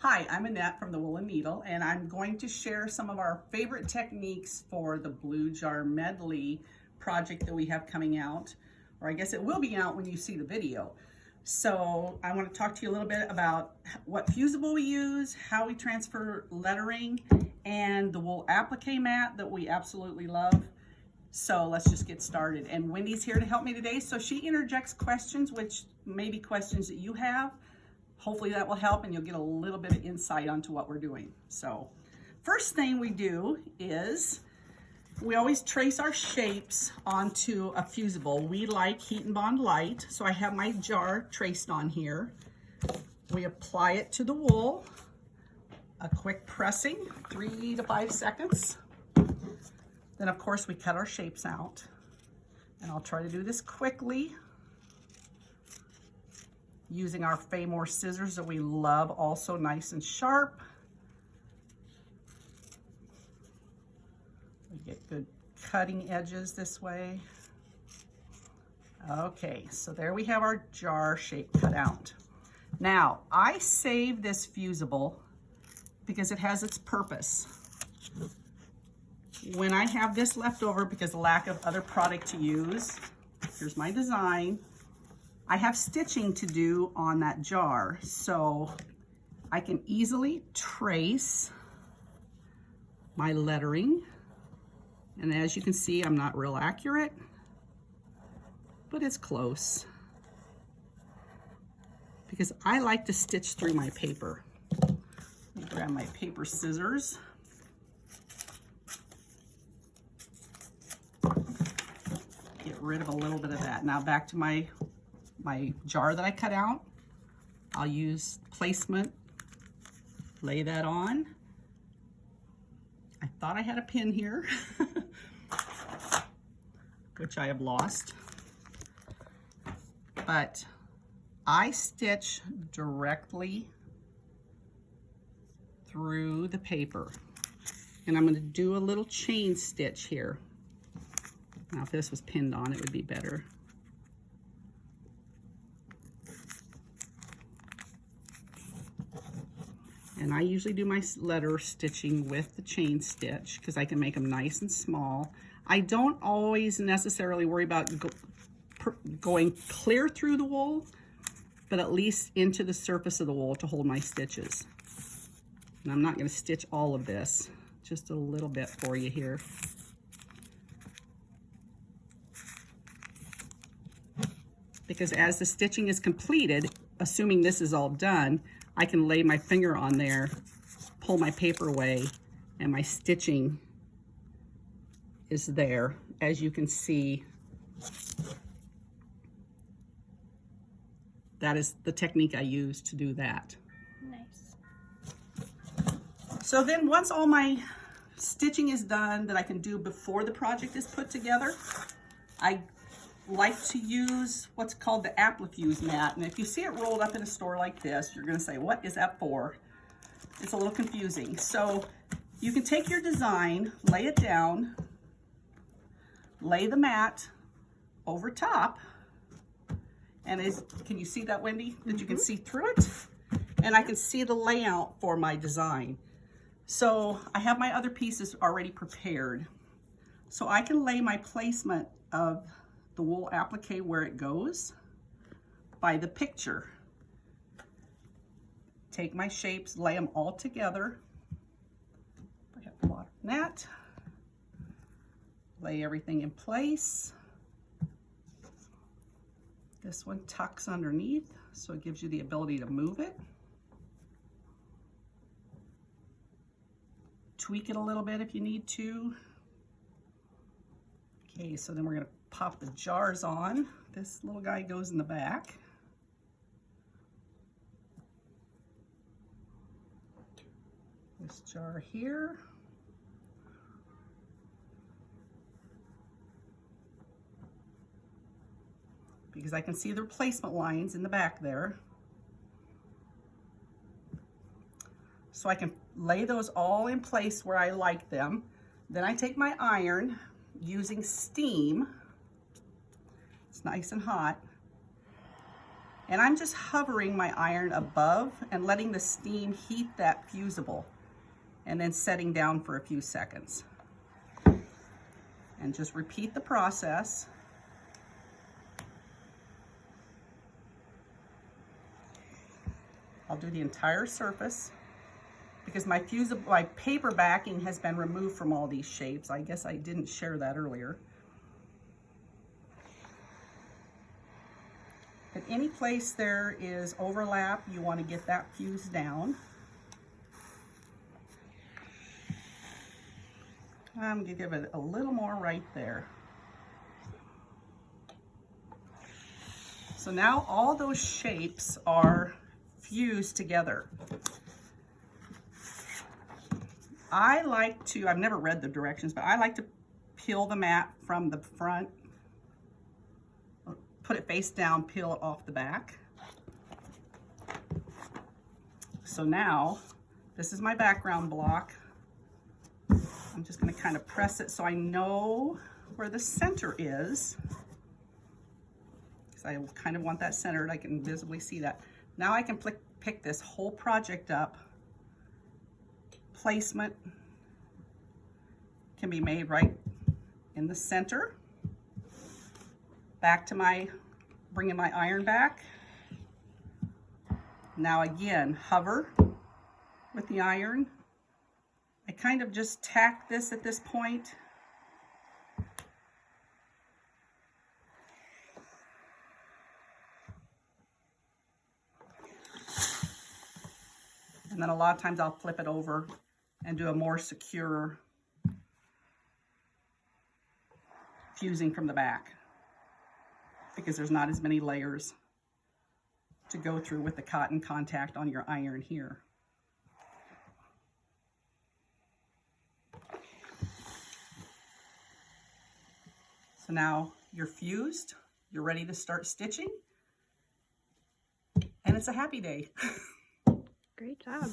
Hi, I'm Annette from the Woolen Needle, and I'm going to share some of our favorite techniques for the Blue Jar Medley project that we have coming out, or I guess it will be out when you see the video. So I want to talk to you a little bit about what fusible we use, how we transfer lettering, and the wool applique mat that we absolutely love. So let's just get started. And Wendy's here to help me today, so she interjects questions, which may be questions that you have. Hopefully that will help and you'll get a little bit of insight onto what we're doing. So first thing we do is we always trace our shapes onto a fusible. We like Heat and Bond Light, so I have my jar traced on here. We apply it to the wool, a quick pressing, 3 to 5 seconds. Then of course we cut our shapes out, and I'll try to do this quickly using our Faymour scissors that we love, also nice and sharp. We get good cutting edges this way. Okay, so there we have our jar shape cut out. Now, I save this fusible because it has its purpose. When I have this left over because of lack of other product to use, here's my design. I have stitching to do on that jar, so I can easily trace my lettering. And as you can see, I'm not real accurate, but it's close because I like to stitch through my paper. Let me grab my paper scissors. Get rid of a little bit of that. Now back to my jar that I cut out. I'll use placement, lay that on. I thought I had a pin here, which I have lost. But I stitch directly through the paper. And I'm going to do a little chain stitch here. Now if this was pinned on, it would be better. And I usually do my letter stitching with the chain stitch because I can make them nice and small. I don't always necessarily worry about going clear through the wool, but at least into the surface of the wool to hold my stitches. And I'm not going to stitch all of this, just a little bit for you here. Because as the stitching is completed, assuming this is all done, I can lay my finger on there, pull my paper away, and my stitching is there. As you can see, that is the technique I use to do that. Nice. So then once all my stitching is done that I can do before the project is put together, I like to use what's called the Appli-Fuse mat. And if you see it rolled up in a store like this, you're going to say, what is that for? It's a little confusing. So you can take your design, lay it down, lay the mat over top, and can you see that, Wendy? That you can see through it? And I can see the layout for my design. So I have my other pieces already prepared. So I can lay my placement of the wool applique where it goes by the picture. Take my shapes, lay them all together. I have a lot of that. Lay everything in place. This one tucks underneath, so it gives you the ability to move it. Tweak it a little bit if you need to. Okay, so then we're going to pop the jars on. This little guy goes in the back. This jar here. Because I can see the replacement lines in the back there. So I can lay those all in place where I like them. Then I take my iron using steam. It's nice and hot. And I'm just hovering my iron above and letting the steam heat that fusible and then setting down for a few seconds. And just repeat the process. I'll do the entire surface because my paper backing has been removed from all these shapes. I guess I didn't share that earlier. At any place there is overlap, you want to get that fused down. I'm going to give it a little more right there. So now all those shapes are fused together. I like to, I've never read the directions, but I like to peel the mat from the front, put it face down, peel it off the back. So now, this is my background block. I'm just going to kind of press it so I know where the center is. Because I kind of want that centered. I can visibly see that. Now I can pick this whole project up. Placement can be made right in the center. Back to my, bringing my iron back. Now again, hover with the iron. I kind of just tack this at this point. And then a lot of times I'll flip it over and do a more secure fusing from the back because there's not as many layers to go through with the cotton contact on your iron here. So now you're fused, you're ready to start stitching, and it's a happy day. Great job.